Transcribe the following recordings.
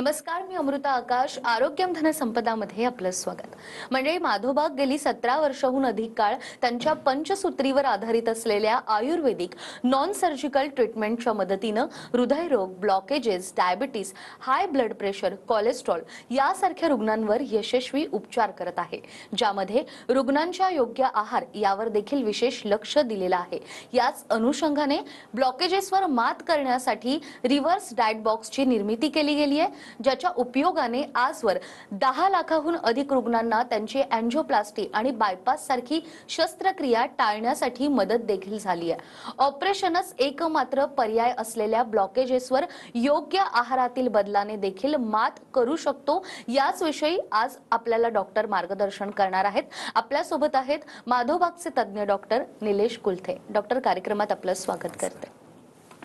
नमस्कार, मी अमृता आकाश. आरोग्यम धनसंपदामध्ये आपलं स्वागत. म्हणजे माधोबाग गेली 17 वर्षाहून अधिक काळ त्यांच्या पंचसूत्रीवर आधारित असलेल्या आयुर्वेदिक नॉन सर्जिकल ट्रीटमेंटच्या मदतीनं हृदयरोग, blockages, diabetes, high blood pressure, cholesterol यासारख्या रुग्णांवर यशस्वी उपचार करत आहे, ज्यामध्ये रुग्णांच्या योग्य आहार यावर देखील विशेष लक्ष दिलेलं आहे. याच अनुषंगाने ब्लॉकेजेसवर मात करण्यासाठी रिव्हर्स डाएट बॉक्सची निर्मिती केली गेली आहे, ज्याच्या उपयोगाने आजवर 10 लाखाहून अधिक रुग्णांना त्यांची अँजिओप्लास्टी आणि बायपास सारखी शस्त्रक्रिया टाळण्यासाठी मदत देखील झाली आहे. ऑपरेशनच एकमात्र पर्याय असलेल्या ब्लॉकेजेसवर योग्य आहारातील बदलाने देखील मात करू शकतो, याच विषयी आज आपल्याला डॉक्टर मार्गदर्शन करणार आहेत. आपल्या सोबत आहेत माधोबागचे तज्ञ डॉक्टर निलेश कुलथे. डॉक्टर, कार्यक्रमात आपलं स्वागत करते.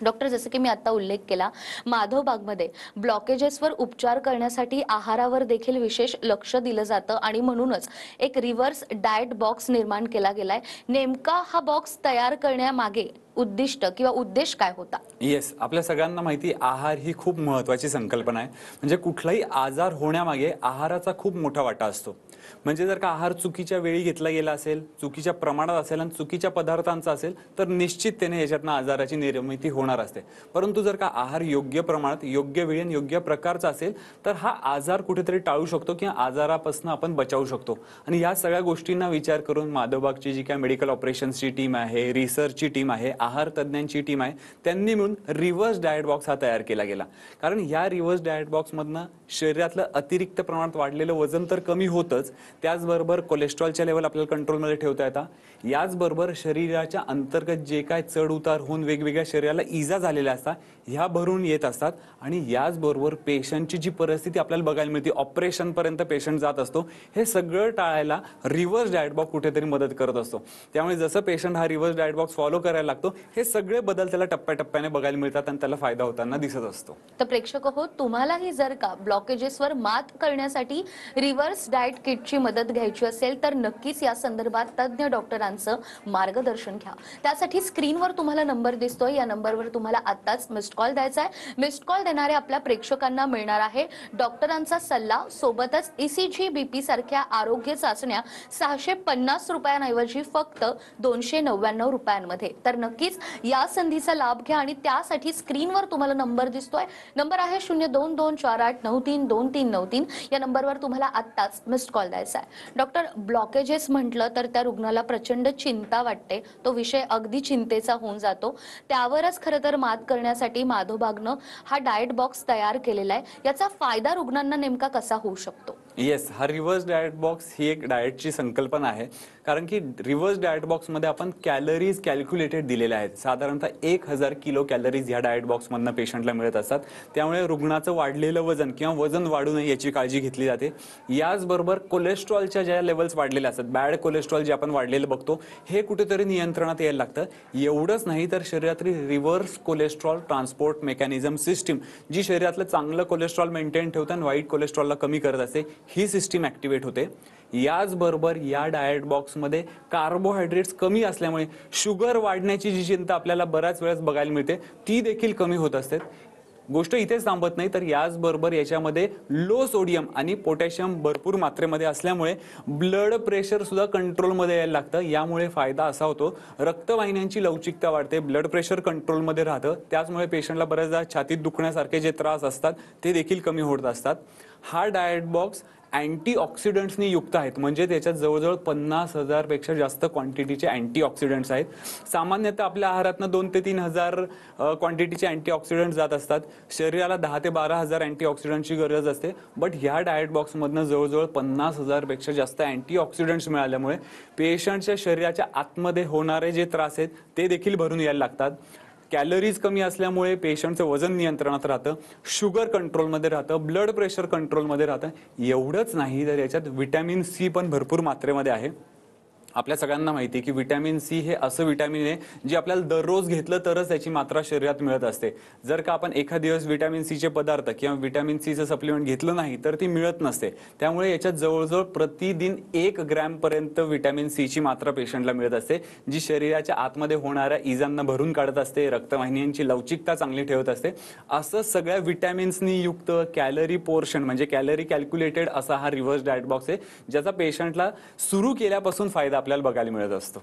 डॉक्टर, जसं की मी आता उल्लेख केला, माधवबागमध्ये ब्लॉकेजेसवर उपचार करण्यासाठी आहारावर देखील विशेष लक्ष दिलं जातं आणि म्हणूनच एक रिव्हर्स डाएट बॉक्स निर्माण केला गेलाय. नेमका हा बॉक्स तयार करण्यामागे उद्दिष्ट किंवा उद्देश काय होता? येस, आपल्या सगळ्यांना माहिती, आहार ही खूप महत्त्वाची संकल्पना आहे. म्हणजे कुठलाही आजार होण्यामागे आहाराचा खूप मोठा वाटा असतो. म्हणजे जर का आहार चुकीच्या वेळी घेतला गेला असेल, चुकीच्या प्रमाणात असेल आणि चुकीच्या पदार्थांचा असेल तर निश्चिततेने याच्यातनं आजाराची निर्मिती होणार असते. परंतु जर का आहार योग्य प्रमाणात, योग्य वेळी आणि योग्य प्रकारचा असेल तर हा आजार कुठेतरी टाळू शकतो किंवा आजारापासून आपण बचावू शकतो. आणि या सगळ्या गोष्टींना विचार करून माधवबागची जी काय मेडिकल ऑपरेशन्सची टीम आहे, रिसर्चची टीम आहे, आहार तज्ञांची टीम आहे, त्यांनी मिळून रिव्हर्स डाएट बॉक्स हा तयार केला गेला. कारण या रिव्हर्स डाएट बॉक्समधनं शरीरातलं अतिरिक्त प्रमाणात वाढलेलं वजन तर कमी होतच, त्याचबरोबर कोलेस्ट्रॉलच्या लेवल आपल्याला कंट्रोलमध्ये ठेवता येतात. याचबरोबर शरीराच्या अंतर्गत जे काय चढ उतार होऊन वेगवेगळ्या शरीराला इजा झालेल्या असतात ह्या भरून येत असतात. आणि याचबरोबर पेशंटची जी परिस्थिती आपल्याला बघायला मिळते, ऑपरेशनपर्यंत पेशंट जात असतो, हे सगळं टाळायला रिव्हर्स डाएट बॉक्स कुठेतरी मदत करत असतो. त्यामुळे जसं पेशंट हा रिव्हर्स डाएट बॉक्स फॉलो करायला लागतो, हे सगळे बदल त्याला टप्प्याटप्प्याने बघायला मिळतात आणि त्याला फायदा होताना दिसत असतो. तर प्रेक्षक हो, तुम्हालाही जर का ब्लॉकेजेसवर मात करण्यासाठी रिव्हर्स डाएट किटची मदत घ्यायची असेल तर नक्कीच या संदर्भात तज्ञ डॉक्टरांचं मार्गदर्शन घ्या. त्यासाठी स्क्रीनवर तुम्हाला नंबर दिसतोय, या नंबरवर तुम्हाला आताच मिस्ड कॉल द्यायचा आहे. मिस्ड कॉल देणाऱ्या आपल्या प्रेक्षकांना मिळणार आहे डॉक्टरांचा सल्ला, सोबतच ECG, BP सारख्या आरोग्य चाचण्या 650 रुपयांऐवजी फक्त 299 रुपयांमध्ये. तर नक्कीच या संधीचा लाभ घ्या आणि त्यासाठी स्क्रीनवर तुम्हाला नंबर दिसतोय, नंबर आहे 022489329393. या नंबरवर तुम्हाला आत्ताच मिस्ड कॉल द्यायचा आहे. डॉक्टर, ब्लॉकेजेस म्हटलं तर त्या रुग्णाला प्रचंड चिंता वाटते, तो विषय अगदी चिंतेचा होऊन जातो. त्यावरच खरं तर मात करण्यासाठी माधोबागनं हा डाएट बॉक्स तयार केलेला आहे. याचा फायदा रुग्णांना नेमका कसा होऊ शकतो? येस, हा रिव्हर्स डाएट बॉक्स ही एक डाएटची संकल्पना आहे. कारण की रिव्हर्स डाएट बॉक्समध्ये आपण कॅलरीज कॅल्क्युलेटेड दिलेल्या आहेत. साधारणतः 1000 किलो कॅलरीज ह्या डाएट बॉक्समधनं पेशंटला मिळत असतात. त्यामुळे रुग्णाचं वाढलेलं वजन किंवा वजन वाढू नये याची काळजी घेतली जाते. याचबरोबर कोलेस्ट्रॉलच्या ज्या लेवल्स वाढलेल्या असतात, बॅड कोलेस्ट्रॉल जे आपण वाढलेलं बघतो, हे कुठेतरी नियंत्रणात यायला लागतं. एवढंच नाही तर शरीरातली reverse cholesterol transport mechanism system, जी शरीरातलं चांगलं कोलेस्ट्रॉल मेंटेन ठेवतं आणि वाईट कोलेस्ट्रॉलला कमी करत असते, ही सिस्टीम ऍक्टिव्हेट होते. याचबरोबर या डाएट बॉक्समध्ये कार्बोहायड्रेट्स कमी असल्यामुळे शुगर वाढण्याची जी चिंता आपल्याला बऱ्याच वेळेस बघायला मिळते, ती देखील कमी होत असते. गोष्ट इथेच थांबत नाही, तर याचबरोबर याच्यामध्ये लो सोडियम आणि पोटॅशियम भरपूर मात्रेमध्ये असल्यामुळे ब्लड प्रेशर सुद्धा कंट्रोलमध्ये यायला लागतं. यामुळे फायदा असा होतो, रक्तवाहिन्यांची लवचिकता वाढते, ब्लड प्रेशर कंट्रोलमध्ये राहतं. त्याचमुळे पेशंटला बऱ्याचदा छातीत दुखण्यासारखे जे त्रास असतात ते देखील कमी होत असतात. हा डाएट बॉक्स अँटीऑक्सिडंट्सनी युक्त आहेत. म्हणजे त्याच्यात जवळजवळ 50,000 पेक्षा जास्त क्वांटिटीचे अँटीऑक्सिडंट्स आहेत. सामान्यतः आपल्या आहारातनं 2 ते 3,000 क्वांटिटीचे अँटीऑक्सिडंट जात असतात. शरीराला 10 ते 12,000 अँटीऑक्सिडंटची गरज असते. बट ह्या डाएट बॉक्समधनं जवळजवळ 50,000 पेक्षा जास्त अँटीऑक्सिडंट्स मिळाल्यामुळे पेशंटच्या शरीराच्या आतमध्ये होणारे जे त्रास आहेत ते देखील भरून यायला लागतात. कॅलरीज कमी असल्यामुळे पेशंटचं वजन नियंत्रणात राहतं, शुगर कंट्रोलमध्ये राहतं, ब्लड प्रेशर कंट्रोलमध्ये राहतं. एवढंच नाही तर याच्यात व्हिटॅमिन C पण भरपूर मात्रेमध्ये आहे. आपल्या सगळ्यांना माहिती आहे की व्हिटॅमिन सी हे असं व्हिटॅमिन आहे जे आपल्याला दररोज घेतलं तरच त्याची मात्रा शरीरात मिळत असते. जर का आपण एखाद दिवस व्हिटॅमिन सीचे पदार्थ किंवा व्हिटॅमिन सीचं सप्लिमेंट घेतलं नाही तर ती मिळत नसते. त्यामुळे याच्यात जवळजवळ प्रतिदिन 1 ग्रॅम पर्यंत व्हिटॅमिन सीची मात्रा पेशंटला मिळत असते, जी शरीराच्या आतमध्ये होणाऱ्या इजांना भरून काढत असते, रक्तवाहिन्यांची लवचिकता चांगली ठेवत असते. असं सगळ्या व्हिटॅमिन्सनी युक्त कॅलरी पोर्शन म्हणजे कॅलरी कॅल्क्युलेटेड असा हा रिव्हर्स डाएट बॉक्स आहे, ज्याचा पेशंटला सुरू केल्यापासून फायदा आपल्याला बघायला मिळत असतो.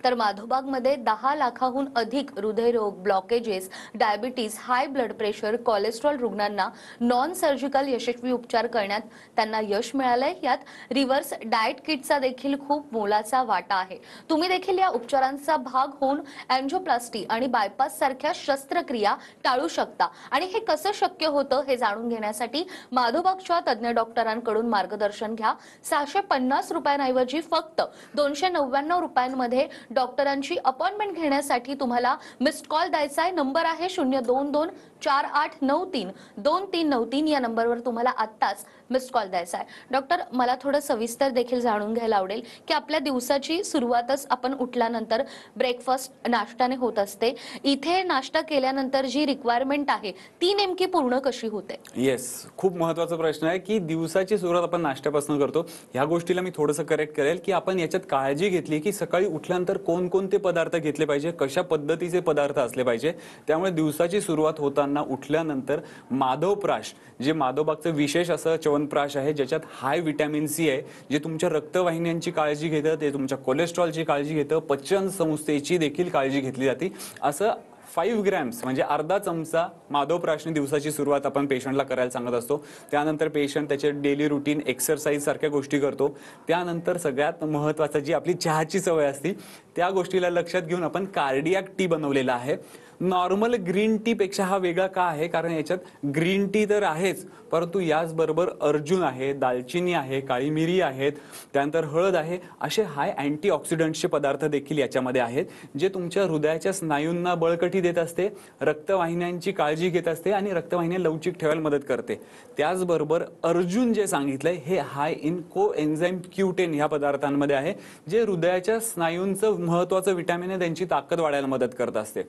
तर माधोबागमध्ये 10 लाखाहून अधिक हृदयरोग, blockages, diabetes, high blood pressure, cholesterol रुग्णांना नॉन सर्जिकल यशस्वी उपचार करण्यात त्यांना यश मिळालंय. यात रिव्हर्स डाएट किटचा देखील खूप मोलाचा वाटा आहे. तुम्ही देखील या उपचारांचा भाग होऊन अँजिओप्लास्टी आणि बायपास सारख्या शस्त्रक्रिया टाळू शकता. आणि हे कसं शक्य होतं हे जाणून घेण्यासाठी माधोबागच्या तज्ज्ञ डॉक्टरांकडून मार्गदर्शन घ्या. 650 रुपयांऐवजी फक्त 299 रुपयांमध्ये डॉक्टरांची अपॉइंटमेंट घेण्यासाठी तुम्हाला मिस्ड कॉल द्यायचा आहे. नंबर आहे 02248932393. या नंबरवर तुम्हाला आत्ताच मिस्ड कॉल द्यायचा आहे. डॉक्टर, मला थोडं सविस्तर देखील जाणून घ्यायला आवडेल की आपल्या दिवसाची सुरुवातच आपण उठल्यानंतर ब्रेकफास्ट नाश्त्याने होत असते. इथे नाश्ता केल्यानंतर जी रिक्वायरमेंट आहे ती नेमकी पूर्ण कशी होते? येस, खूप महत्त्वाचा प्रश्न आहे की दिवसाची सुरुवात आपण नाश्त्यापासून करतो. ह्या गोष्टीला मी थोडंसं करेक्ट करेल की आपण याच्यात काळजी घेतली की सकाळी उठल्यानंतर कोणकोणते पदार्थ घेतले पाहिजे, कशा पद्धतीचे पदार्थ असले पाहिजे. त्यामुळे दिवसाची सुरुवात होताना उठल्यानंतर माधवप्राश, जे माधवबागचं विशेष असं च्यवनप्राश आहे, ज्याच्यात हाय व्हिटॅमिन सी आहे, जे तुमच्या रक्तवाहिन्यांची काळजी घेतं, ते तुमच्या कोलेस्ट्रॉलची काळजी घेतं, पचन संस्थेची देखील काळजी घेतली जाते. असं 5 ग्रॅम्स म्हणजे अर्धा चमचा माधवप्राशने दिवसाची सुरुवात आपण पेशंटला करायला सांगत असतो. त्यानंतर पेशंट त्याचे डेली रुटीन एक्सरसाइज सारख्या गोष्टी करतो. त्यानंतर सगळ्यात महत्त्वाचं जी आपली चहाची सवय असते त्या गोष्टीला लक्षात घेऊन आपण कार्डियाक टी बनवलेला आहे. नॉर्मल ग्रीन टी पेक्षा हा वेगळा का आहे? कारण याच्यात ग्रीन टी तर आहेच, परंतु याचबरोबर अर्जुन आहे, दालचिनी आहे, काळी मिरी आहेत, त्यानंतर हळद आहे. असे हाय अँटीऑक्सिडंट्सचे पदार्थ देखील याच्यामध्ये आहेत, जे तुमच्या हृदयाच्या स्नायूंना बळकटी देत असते, रक्तवाहिन्यांची काळजी घेत असते आणि रक्तवाहिन्या लवचिक ठेवायला मदत करते. त्याचबरोबर अर्जुन जे सांगितलंय हे हाय इन को एन्झाईम Q10 ह्या पदार्थांमध्ये आहे, जे हृदयाच्या स्नायूंचं महत्त्वाचं विटॅमिन आहे, त्यांची ताकद वाढायला मदत करत असते.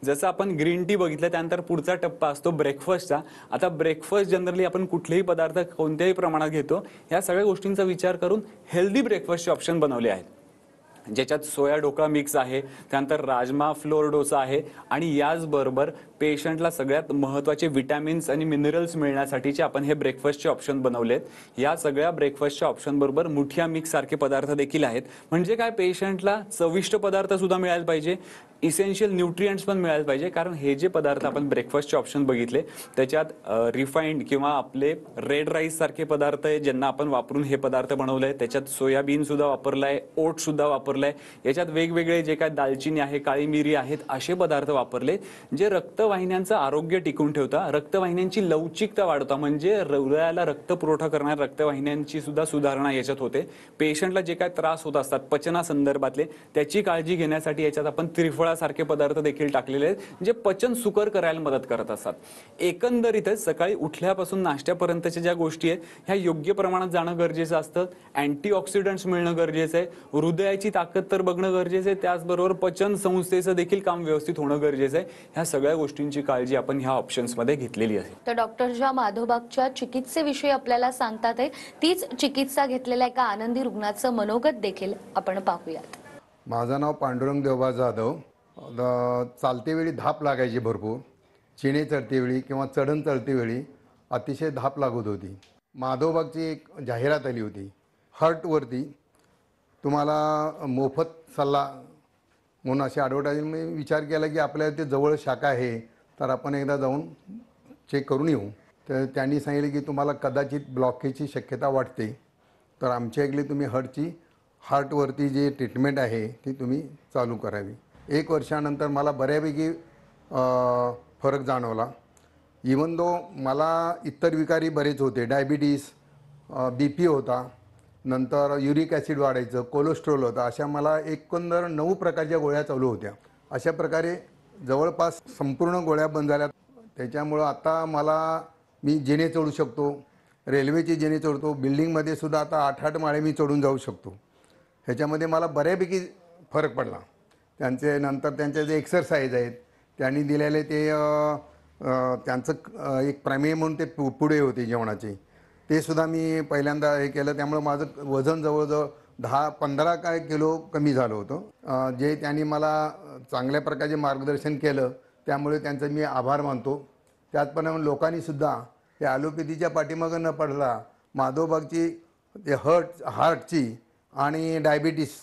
जसं आपण ग्रीन टी बघितलं, त्यानंतर पुढचा टप्पा असतो ब्रेकफास्टचा. आता ब्रेकफास्ट जनरली आपण कुठलेही पदार्थ कोणत्याही प्रमाणात घेतो, या सगळ्या गोष्टींचा विचार करून हेल्दी ब्रेकफास्टचे ऑप्शन बनवले आहेत, ज्याच्यात सोया ढोकळा मिक्स आहे, त्यानंतर राजमा फ्लोर डोसा आहे आणि याचबरोबर पेशंटला सगळ्यात महत्त्वाचे विटॅमिन्स आणि मिनरल्स मिळण्यासाठीचे आपण हे ब्रेकफास्टचे ऑप्शन बनवलेत. या सगळ्या ब्रेकफास्टच्या ऑप्शनबरोबर मुठिया मिक्स सारखे पदार्थ देखील आहेत. म्हणजे काय, पेशंटला चविष्ट पदार्थ सुद्धा मिळायला पाहिजे, इसेन्शियल न्यूट्रिएंट्स पण मिळायला पाहिजे. कारण हे जे पदार्थ आपण ब्रेकफास्टचे ऑप्शन बघितले त्याच्यात रिफाईंड किंवा आपले रेड राईस सारखे पदार्थ आहे, ज्यांना आपण वापरून हे पदार्थ बनवले. त्याच्यात सोयाबीन सुद्धा वापरलाय, ओट सुद्धा वापरलाय. याच्यात वेगवेगळे जे काय दालचिनी आहे, काळी मिरी आहेत, असे पदार्थ वापरले जे रक्तवाहिन्यांचं आरोग्य टिकून ठेवता, रक्तवाहिन्यांची लवचिकता वाढवता. म्हणजे हृदयाला रक्त पुरवठा करणाऱ्या रक्तवाहिन्यांची सुद्धा सुधारणा याच्यात होते. पेशंटला जे काय त्रास होत असतात पचनासंदर्भातले, त्याची काळजी घेण्यासाठी याच्यात आपण त्रिफळासारखे पदार्थ देखील टाकलेले आहेत, जे पचन सुकर करायला मदत करत असतात. एकंदरीतच सकाळी उठल्यापासून नाश्त्यापर्यंतच्या ज्या गोष्टी आहेत ह्या योग्य प्रमाणात जाणं गरजेचं असतं. अँटीऑक्सिडंट्स मिळणं गरजेचं आहे, हृदयाची ताकद तर बघणं गरजेचं आहे, त्याचबरोबर पचन संस्थेचं देखील काम व्यवस्थित होणं गरजेचं आहे. ह्या सगळ्या गोष्टींची काळजी आपण ह्या ऑप्शन्समध्ये घेतलेली आहे. तर डॉक्टर ज्या माधोबागच्या चिकित्सेविषयी आपल्याला सांगतात आहे, तीच चिकित्सा घेतलेल्या एका आनंदी रुग्णाचं मनोगत देखील आपण पाहूयात. माझं नाव पांडुरंग देवबा जाधव. चालते वेळी धाप लागायची भरपूर. चिणे चढते वेळी किंवा चढण चढते वेळी अतिशय धाप लागत होती. माधवबागची एक जाहिरात आली होती हार्टवरती, तुम्हाला मोफत सल्ला म्हणून अशी ॲडव्हर्टाइजमेंट. मी विचार केला की आपल्या ते जवळ शाखा आहे तर आपण एकदा जाऊन चेक करून येऊ. तर त्यांनी सांगितले की तुम्हाला कदाचित ब्लॉकेजची शक्यता वाटते, तर आमच्या इकडे तुम्ही हार्टवरती जे ट्रीटमेंट आहे ती तुम्ही चालू करावी. 1 वर्षानंतर मला बऱ्यापैकी फरक जाणवला. इवन दो मला इतर विकारी बरेच होते, डायबिटीस, BP होता, नंतर युरिक ॲसिड वाढायचं, कोलेस्ट्रॉल होता, अशा मला एकंदर 9 प्रकारच्या गोळ्या चालू होत्या. अशा प्रकारे जवळपास संपूर्ण गोळ्या बंद झाल्या. त्याच्यामुळं आता मी जेणे चढू शकतो, रेल्वेची जेणे चढतो, बिल्डिंगमध्ये सुद्धा आता 8-8 माळे मी चढून जाऊ शकतो. ह्याच्यामध्ये मला बऱ्यापैकी फरक पडला. त्यांचे नंतर त्यांचे जे एक्सरसाइज आहेत त्यांनी दिलेले ते त्यांचं एक प्रमेय म्हणून ते पुढे होते जेवणाचे, ते सुद्धा मी पहिल्यांदा हे केलं. त्यामुळे माझं वजन जवळजवळ 10-15 काय किलो कमी झालं होतं. जे त्यांनी मला चांगल्या प्रकारचे मार्गदर्शन केलं त्यामुळे त्यांचा मी आभार मानतो. त्याचप्रमाणे लोकांनीसुद्धा या ॲलोपॅथीच्या पाठीमागं न पडला माधवबागची ते हार्टची आणि डायबिटीस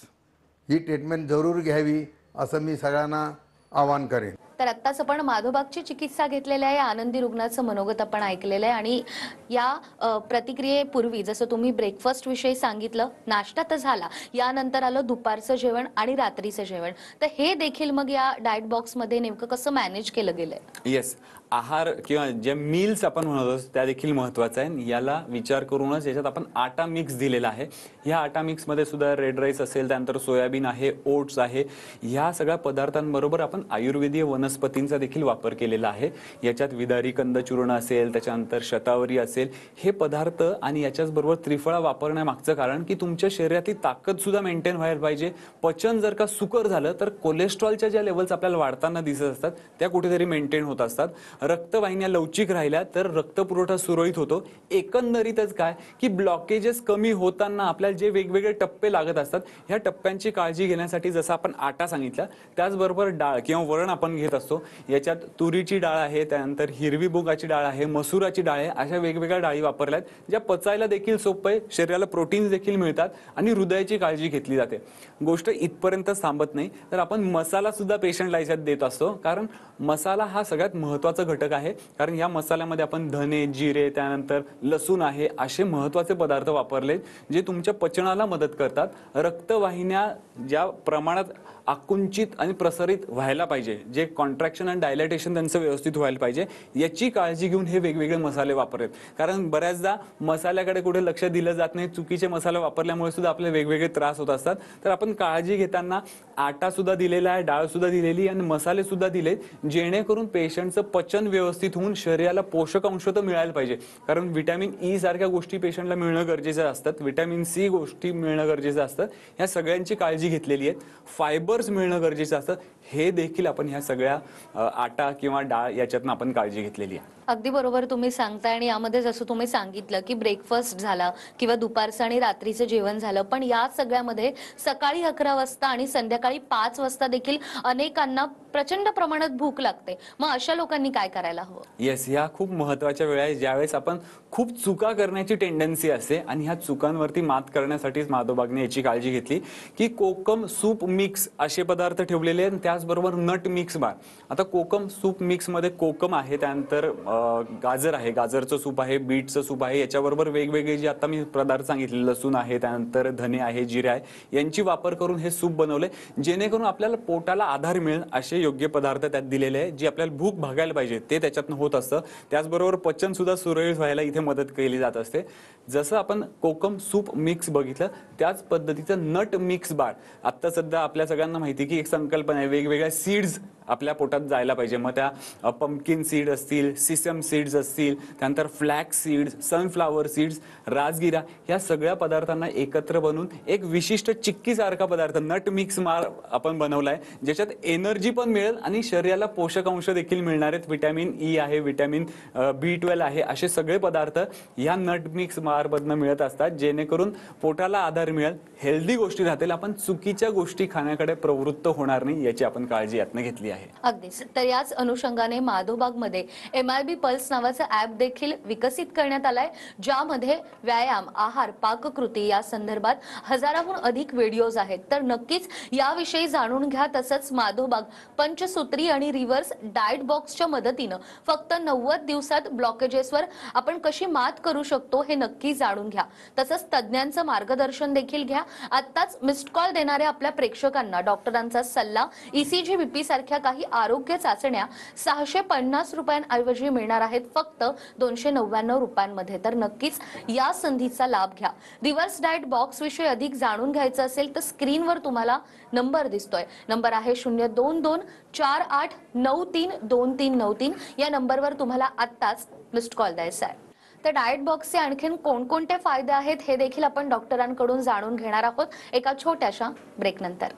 ही ट्रीटमेंट जरूर घ्यावी असं मी सगळ्यांना आवाहन करेन. तर आत्ताच आपण माधोबागची चिकित्सा घेतलेल्या या आनंदी रुग्णाचं मनोगत आपण ऐकलेलं आहे आणि या प्रतिक्रियेपूर्वी जसं तुम्ही ब्रेकफास्ट विषयी सांगितलं, नाश्ता तर झाला, यानंतर आलं दुपारचं जेवण आणि रात्रीचं जेवण. तर हे देखील मग या डाएट बॉक्समध्ये नेमकं कसं मॅनेज केलं गेलंय? येस, आहार किंवा जे मील्स आपण म्हणतो त्या देखील महत्त्वाचं आहे. याला विचार करूनच याच्यात आपण आटा मिक्स दिलेला आहे. ह्या आटा मिक्समध्ये सुद्धा रेड राईस असेल, त्यानंतर सोयाबीन आहे, ओट्स आहे, ह्या सगळ्या पदार्थांबरोबर आपण आयुर्वेदीय वनस्पतींचा देखील वापर केलेला आहे. याच्यात विदारी कंद चूर्ण असेल, त्याच्यानंतर शतावरी असेल, हे पदार्थ आणि याच्याच बरोबर त्रिफळा वापरण्यामागचं कारण की तुमच्या शरीरातली ताकद सुद्धा मेंटेन व्हायला पाहिजे. पचन जर का सुकर झालं तर कोलेस्ट्रॉलच्या ज्या लेवल्स आपल्याला वाढताना दिसत असतात त्या कुठेतरी मेंटेन होत असतात. रक्तवाहिन्या लवचिक राहिल्या तर रक्तपुरवठा सुरळीत होतो. एकंदरीतच काय की ब्लॉकेजेस कमी होताना आपल्याला जे वेगवेगळे टप्पे लागत असतात ह्या टप्प्यांची काळजी घेण्यासाठी जसं आपण आटा सांगितला, त्याचबरोबर डाळ किंवा वरण आपण घेत असतो. याच्यात तुरीची डाळ आहे, त्यानंतर हिरवी मुगाची डाळ आहे, मसुराची डाळ आहे, अशा वेगवेगळ्या डाळी वापरल्यात ज्या पचायला देखील सोपं आहे, शरीराला प्रोटीन्स देखील मिळतात आणि हृदयाची काळजी घेतली जाते. गोष्ट इथपर्यंतच थांबत नाही तर आपण मसाला सुद्धा पेशंटला याच्यात देत असतो, कारण मसाला हा सगळ्यात महत्त्वाचा घटक आहे. कारण या मसाल्यामध्ये आपण धने, जिरे, त्यानंतर लसूण आहे, असे महत्त्वाचे पदार्थ वापरले जे तुमच्या पचनाला मदत करतात. रक्तवाहिन्या ज्या प्रमाणात आकुंचित आणि प्रसारित व्हायला पाहिजे, जे कॉन्ट्रॅक्शन आणि डायलेटेशन त्यांचं व्यवस्थित व्हायला पाहिजे, याची काळजी घेऊन हे वेगवेगळे मसाले वापरलेत. कारण बऱ्याचदा मसाल्याकडे कुठे लक्ष दिलं जात नाही, चुकीचे मसाले वापरल्यामुळे सुद्धा आपले वेगवेगळे त्रास होत असतात. तर आपण काळजी घेताना आटा सुद्धा दिलेला आहे, डाळ सुद्धा दिलेली आणि मसाले सुद्धा दिलेत, जेणेकरून पेशंटचं पचन व्यवस्थित होऊन शरीराला पोषक अंश तर मिळायला पाहिजे. कारण व्हिटॅमिन ई सारख्या गोष्टी पेशंटला मिळणं गरजेचं असतात, व्हिटॅमिन सी गोष्टी मिळणं गरजेचं असतं, ह्या सगळ्यांची काळजी घेतलेली आहे. फायबर्स मिळणं गरजेचं असतं, हे देखील आपण ह्या सगळ्या आटा किंवा डाळ याच्यातून आपण काळजी घेतलेली आहे. अगदी बरोबर तुम्ही सांगताय. आणि यामध्ये जसं तुम्ही सांगितलं की ब्रेकफास्ट झाला किंवा दुपारचं आणि रात्रीचं जेवण झालं, पण या सगळ्यामध्ये सकाळी 11 वाजता आणि संध्याकाळी 5 वाजता देखील अनेकांना प्रचंड प्रमाणात भूक लागते. मग अशा लोकांनी काय करायला हवं? येस, ह्या खूप महत्त्वाच्या वेळा आहे ज्यावेळेस आपण खूप चुका करण्याची टेंडन्सी असते आणि ह्या चुकांवरती मात करण्यासाठीच माधवबागने याची काळजी घेतली की कोकम सूप मिक्स असे पदार्थ ठेवलेले आहेत, त्याचबरोबर नट मिक्स बार. आता कोकम सूप मिक्समध्ये कोकम आहे, त्यानंतर गाजर आहे, गाजरचं सूप आहे, बीटचं सूप आहे, याच्याबरोबर वेगवेगळे जे आता मी पदार्थ सांगितले, लसूण आहे, त्यानंतर धने आहे, जिरे आहे, यांची वापर करून हे सूप बनवले, जेणेकरून आपल्याला पोटाला आधार मिळेल असे योग्य पदार्थ त्यात दिलेले आहे, जे आपल्याला भूक भागायला पाहिजे ते त्याच्यातनं होत असतं. त्याचबरोबर पचन सुद्धा सुरळीत व्हायला इथे मदत केली जात असते. जसं आपण कोकम सूप मिक्स बघितलं, त्याच पद्धतीचं नट मिक्स बार. आता सध्या आपल्या सगळ्यांना माहिती की एक संकल्पना आहे, वेगवेगळ्या सीड्स आपल्या पोटात जायला पाहिजे. मग त्या पंपकिन सीड असतील, सिसम सीड्स असतील, त्यानंतर फ्लॅक्स सीड्स, सनफ्लावर सीड्स, राजगिरा, या सगळ्या पदार्थांना एकत्र बनवून एक विशिष्ट चिक्कीसारखा पदार्थ नट मिक्स मार आपण बनवलाय, ज्याच्यात एनर्जी पण मिळेल आणि शरीराला पोषक अंश देखील मिळणार आहेत. व्हिटॅमिन ई आहे, व्हिटॅमिन B12 आहे, असे सगळे पदार्थ या नट मिक्स मारमधनं मिळत असतात, जेणेकरून पोटाला आधार मिळेल, हेल्दी गोष्टी राहतील, आपण चुकीच्या गोष्टी खाण्याकडे प्रवृत्त होणार नाही, याची आपण काळजी यातनं घेतली आहे. अगदीच. तर याच अनुषंगाने माधोबागमध्ये MIB पल्स नावाचं ऍप देखील विकसित करण्यात आलंय, ज्यामध्ये व्यायाम, आहार, पाककृती या संदर्भात हजाराहून अधिक व्हिडिओज आहेत. तर नक्कीच याविषयी जाणून घ्या. तसंच माधोबाग पंचसूत्री आणि रिव्हर्स डाएट बॉक्सच्या मदतीनं फक्त 90 दिवसात ब्लॉकेजेसवर आपण कशी मात करू शकतो हे नक्की जाणून घ्या. तसंच तज्ज्ञांचं मार्गदर्शन देखील घ्या. आत्ताच मिस्ड कॉल देणाऱ्या आपल्या प्रेक्षकांना डॉक्टरांचा सल्ला, ECG, BP सारख्या काही आरोग्य चाचण्या 650 रुपयांऐवजी मिळणार आहेत फक्त 299 रुपयांमध्ये. तर नक्कीच या संधीचा लाभ घ्या. रिव्हर्स डाएट बॉक्स विषयी अधिक जाणून घ्यायचं असेल तर स्क्रीनवर तुम्हाला नंबर दिसतोय. नंबर आहे 02248932393. या नंबरवर तुम्हाला आत्ताच मिस्ड कॉल द्यायचा आहे. तर डाएट बॉक्सचे आणखीन कोणकोणते फायदे आहेत हे देखील आपण डॉक्टरांकडून जाणून घेणार आहोत एका छोट्याशा ब्रेक नंतर.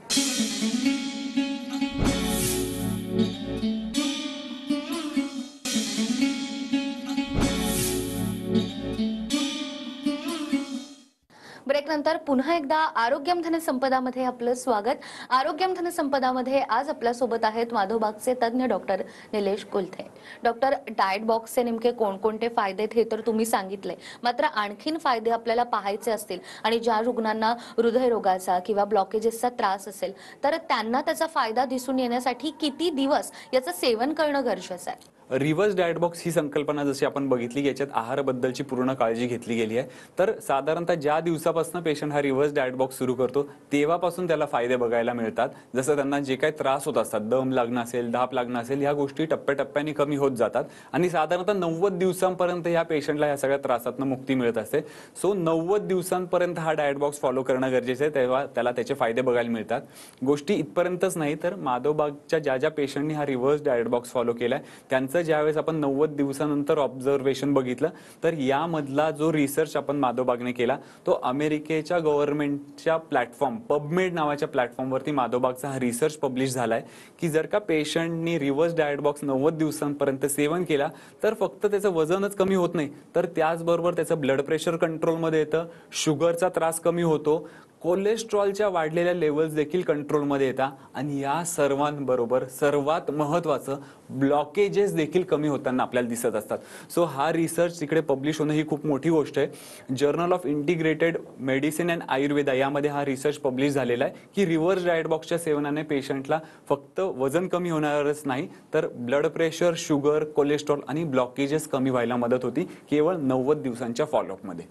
ब्रेक नंतर पुन्हा एकदा आरोग्यम धनसंपदामध्ये आपलं स्वागत. आरोग्यम धनसंपदामध्ये आज आपल्या सोबत आहेत माधवबागचे तज्ञ doctor Nilesh Kulthe. Doctor, diet बॉक्सचे नेमके कोणकोणते फायदे आहेत हे तर तुम्ही सांगितले, मात्र आणखीन फायदे आपल्याला पाहायचे असतील आणि ज्या रुग्णांना हृदयरोगाचा किंवा ब्लॉकेजेसचा त्रास असेल तर त्यांना त्याचा फायदा दिसून येण्यासाठी किती दिवस याचं सेवन करणं गरजेचं आहे? रिव्हर्स डाएट बॉक्स ही संकल्पना जशी आपण बघितली की याच्यात आहाराबद्दलची पूर्ण काळजी घेतली गेली आहे. तर साधारणतः ज्या दिवसापासून पेशंट हा रिव्हर्स डाएट बॉक्स सुरू करतो तेव्हापासून त्याला फायदे बघायला मिळतात. जसं त्यांना जे काही त्रास होत असतात, दम लागणं असेल, धाप लागणं असेल, ह्या गोष्टी टप्प्याटप्प्याने कमी होत जातात आणि साधारणतः 90 दिवसांपर्यंत ह्या पेशंटला ह्या सगळ्या त्रासातून मुक्ती मिळत असते. सो 90 दिवसांपर्यंत हा डाएट बॉक्स फॉलो करणं गरजेचं आहे, तेव्हा त्याला त्याचे फायदे बघायला मिळतात. गोष्टी इथपर्यंतच नाही तर माधवबागच्या ज्या ज्या पेशंटनी हा रिव्हर्स डाएट बॉक्स फॉलो केलाय त्यांचं ज्यावेळेस आपण 90 दिवसानंतर ऑब्झर्वेशन बघितलं तर यामधला जो रिसर्च आपण माधवबागने केला तो अमेरिकेच्या गव्हर्नमेंटच्या प्लॅटफॉर्म पबमेड नावाच्या प्लॅटफॉर्मवरती माधवबागचा हा रिसर्च पब्लिश झालाय की जर का पेशंटनी रिव्हर्स डाएट बॉक्स 90 दिवसांपर्यंत सेवन केला तर फक्त त्याचं वजनच कमी होत नाही तर त्याचबरोबर त्याचं ब्लड प्रेशर कंट्रोलमध्ये येतं, शुगरचा त्रास कमी होतो, कोलेस्ट्रॉलच्या वाढलेल्या लेवल्स देखील कंट्रोलमध्ये येतात आणि या सर्वांबरोबर सर्वात महत्त्वाचं ब्लॉकेजेस देखील कमी होताना आपल्याला दिसत असतात. सो हा रिसर्च तिकडे पब्लिश होणं ही खूप मोठी गोष्ट आहे. Journal of integrated medicine and Ayurveda यामध्ये हा रिसर्च पब्लिश झालेला आहे की रिव्हर्स डाएट बॉक्सच्या सेवनाने पेशंटला फक्त वजन कमी होणारच नाही तर ब्लड प्रेशर, शुगर, कोलेस्ट्रॉल आणि ब्लॉकेजेस कमी व्हायला मदत होती केवळ 90 दिवसांच्या फॉलोअपमध्ये.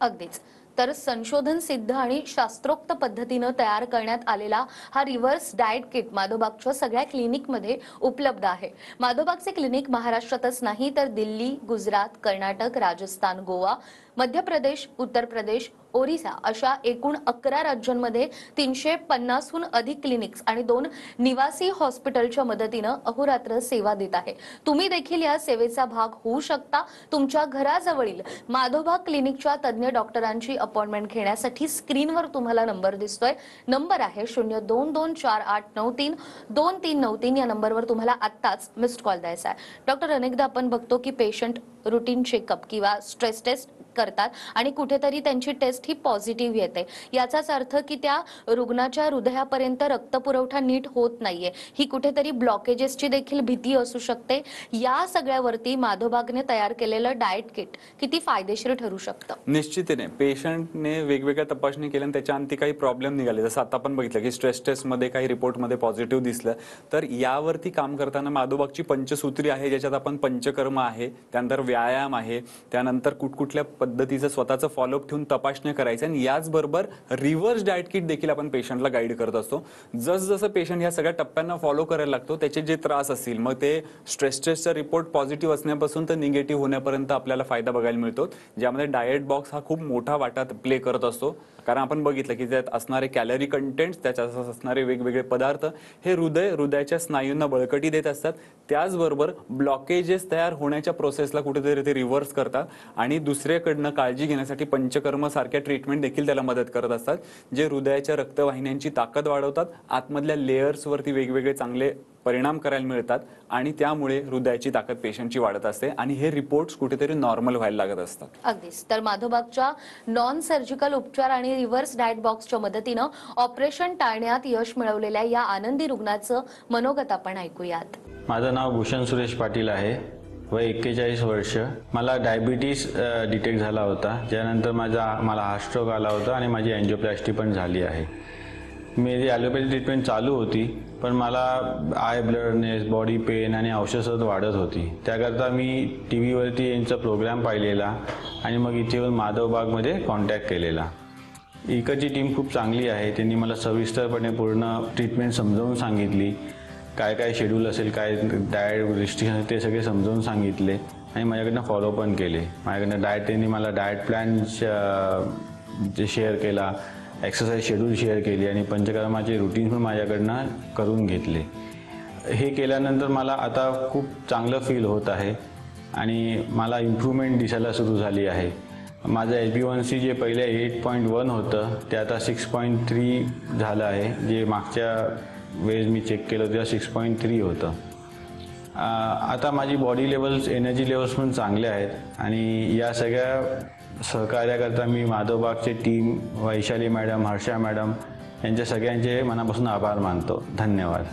अगदीच. तर संशोधन सिद्ध आणि शास्त्रोक्त पद्धतीनं तयार करण्यात आलेला हा रिव्हर्स डाएट किट माधवबागच्या सगळ्या क्लिनिकमध्ये उपलब्ध आहे. माधवबागचे क्लिनिक महाराष्ट्रातच नाही तर दिल्ली, गुजरात, कर्नाटक, राजस्थान, गोवा, मध्य प्रदेश, उत्तर प्रदेश, ओरिसा अशा एकूण 11 राज्यांमध्ये 350हून अधिक क्लिनिक्स आणि 2 निवासी हॉस्पिटलच्या मदतीनं अहोरात्र सेवा देत आहे. तुम्ही देखील या सेवेचा भाग होऊ शकता. तुमच्या घराजवळील माधवबाग क्लिनिकच्या तज्ञ डॉक्टरांची अपॉइंटमेंट घेण्यासाठी स्क्रीनवर तुम्हाला नंबर दिसतोय. नंबर आहे 0224893239 या नंबरवर तुम्हाला आत्ताच मिस्ड कॉल द्यायचा आहे. डॉक्टर, अनेकदा आपण बघतो की पेशंट रुटीन चेकअप किंवा स्ट्रेस टेस्ट करतात आणि कुठेतरी त्यांची टेस्ट ही पॉझिटिव्ह येते. याचाच अर्थ की त्या रुग्णाच्या हृदयापर्यंत रक्तपुरवठा नीट होत नाहीये. ही कुठेतरी ब्लॉकेजेसची देखील भीती असू शकते. या सगळ्यावरती माधवबागने तयार केलेलं डाएट किट किती फायदेशीर ठरू शकतं? निश्चितने पेशंटने वेगवेगळ्या तपासणी केल्या आणि त्याच्या अंती काही प्रॉब्लेम निघाले, जसं आता आपण बघितलं की स्ट्रेस टेस्टमध्ये काही रिपोर्टमध्ये पॉझिटिव्ह दिसलं तर यावरती काम करताना माधवबागची पंचसूत्री आहे ज्याच्यात आपण पंचकर्म आहे, त्यानंतर व्यायाम आहे, त्यानंतर कुठकुठल्या पद्धतीचं स्वतःचं फॉलोअप ठेवून तपासण्या करायचं आणि याचबरोबर रिव्हर्स डाएट किट देखील आपण पेशंटला गाईड करत असतो. जसं पेशंट ह्या सगळ्या टप्प्यांना फॉलो करायला लागतो त्याचे जे त्रास असतील मग ते स्ट्रेस टेस्टचा रिपोर्ट पॉझिटिव्ह असण्यापासून तर निगेटिव्ह होण्यापर्यंत आपल्याला फायदा बघायला मिळतो, ज्यामध्ये डाएट बॉक्स हा खूप मोठा वाटा प्ले करत असतो. कारण आपण बघितलं की त्यात असणारे कॅलरी कंटेंट्स, त्याच्यात असणारे वेगवेगळे पदार्थ हे हृदयाच्या स्नायूंना बळकटी देत असतात. त्याचबरोबर ब्लॉकेजेस तयार होण्याच्या प्रोसेसला कुठेतरी ते रिव्हर्स करतात आणि दुसऱ्याकडनं काळजी घेण्यासाठी पंचकर्म सारख्या ट्रीटमेंट देखील त्याला मदत करत असतात जे हृदयाच्या रक्तवाहिन्यांची ताकद वाढवतात, आतमधल्या लेयर्सवरती वेगवेगळे चांगले परिणाम करायला मिळतात आणि त्यामुळे हृदयाची ताकद पेशंटची वाढत असते आणि हे रिपोर्ट्स कुठेतरी नॉर्मल व्हायला लागत असतात. अगदीच. तर माधवबागच्या नॉन सर्जिकल उपचार आणि रिव्हर्स डाएट बॉक्सच्या मदतीनं ऑपरेशन टाळण्यात यश मिळवलेल्या या आनंदी रुग्णाचं मनोगत आपण ऐकूयात. माझं नाव भूषण सुरेश पाटील आहे, वय 41 वर्ष. मला डायबिटीस डिटेक्ट झाला होता, ज्यानंतर मला हार्ट स्ट्रोक आला होता आणि माझी एंजिओप्लास्टी पण झाली आहे. मेरी ॲलोपॅथी ट्रीटमेंट चालू होती पण मला आय ब्लडनेस, बॉडी पेन आणि औषध सतत वाढत होती. त्याकरता मी टी व्हीवरती यांचा प्रोग्राम पाहिलेला आणि मग इथे येऊन माधवबागमध्ये कॉन्टॅक्ट केलेला. इकडची टीम खूप चांगली आहे, त्यांनी मला सविस्तरपणे पूर्ण ट्रीटमेंट समजावून सांगितली. काय काय शेड्यूल असेल, काय डाएट रिस्ट्रिक्शन ते सगळे समजावून सांगितले आणि माझ्याकडनं फॉलो पण केले. माझ्याकडनं त्यांनी मला डाएट प्लॅन जे शेअर केला, एक्सरसाइज शेड्यूल शेअर केली आणि पंचकर्माचे रुटीन पण माझ्याकडनं करून घेतले. हे केल्यानंतर मला आता खूप चांगलं फील होत आहे. आणि मला इम्प्रूव्हमेंट दिसायला सुरू झाली आहे. माझं HbA1c जे पहिले 8.1 होतं ते आता 6.3 झालं आहे. जे मागच्या वेळेस मी चेक केलं तेव्हा 6.3 होतं. आता माझी बॉडी लेवल्स, एनर्जी लेवल्स पण चांगले आहेत आणि या सगळ्या सहकार्याकरता मी माधवबागचे team, Vaishali madam, Harsha madam यांच्या सगळ्यांचे मनापासून आभार मानतो. धन्यवाद.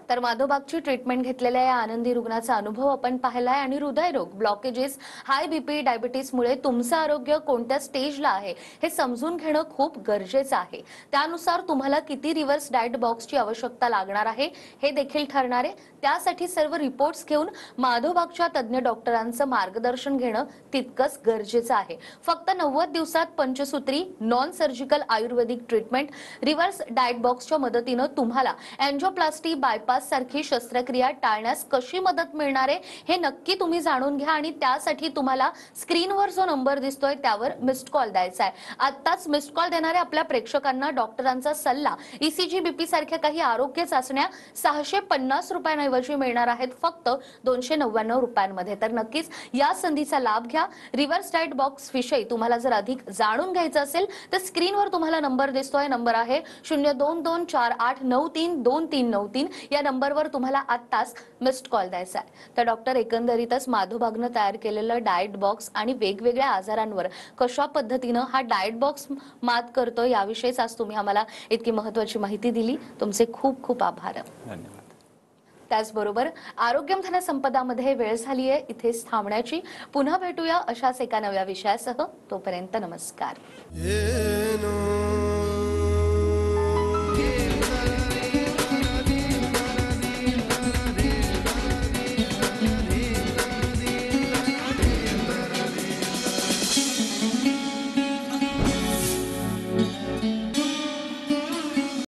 तर माधवबागची ट्रीटमेंट घेतलेल्या या आनंदी रुग्णाचा अनुभव आपण पाहिलाय आणि हृदयरोग, ब्लॉकेजेस, हाय बीपी, डायबिटीसमुळे तुमचं आरोग्य कोणत्या स्टेजला आहे हे समजून घेणं खूप गरजेचं आहे. त्यानुसार तुम्हाला किती रिव्हर्स डाएट बॉक्सची आवश्यकता लागणार आहे हे देखील ठरणार आहे. त्यासाठी सर्व रिपोर्ट्स घेऊन माधवबागच्या तज्ज्ञ डॉक्टरांचं मार्गदर्शन घेणं तितकंच गरजेचं आहे. फक्त 90 दिवसात पंचसूत्री, नॉन सर्जिकल आयुर्वेदिक ट्रीटमेंट, रिव्हर्स डाएट बॉक्सच्या मदतीनं तुम्हाला अँजिओप्लास्टी, बायपास सारखी शस्त्रक्रिया टाळण्यास कशी मदत मिळणार आहे हे नक्की तुम्ही जाणून घ्या आणि त्यासाठी तुम्हाला स्क्रीनवर जो नंबर दिसतोय त्यावर मिस्ड कॉल द्यायचा आहे. आत्ताच मिस्ड कॉल देणाऱ्या आपल्या प्रेक्षकांना डॉक्टरांचा सल्ला, ECG, BP सारख्या काही आरोग्य चाचण्या 650 रुपयांऐवजी मिळणार आहेत फक्त 299 रुपयांमध्ये. तर नक्कीच या संधीचा लाभ घ्या. रिव्हर्स डाएट बॉक्स विषयी तुम्हाला जर अधिक जाणून घ्यायचं असेल तर स्क्रीनवर तुम्हाला नंबर दिसतोय. नंबर आहे 0224893239 या नंबरवर तुम्हाला आत्ताच मिस्ड कॉल द्यायचा आहे. तर डॉक्टर, एकंदरीतच माधवबागनं तयार केलेलं डाएट बॉक्स आणि वेगवेगळ्या आजारांवर कशा पद्धतीनं हा डाएट बॉक्स मात करतो याविषयीच आज तुम्ही आम्हाला इतकी महत्त्वाची माहिती दिली. तुमचे खूप खूप आभार. धन्यवाद. त्याचबरोबर आरोग्यम धन संपदामध्ये वेळ झाली आहे इथेच थांबण्याची. पुन्हा भेटूया अशाच एका नव्या विषयासह. तोपर्यंत नमस्कार.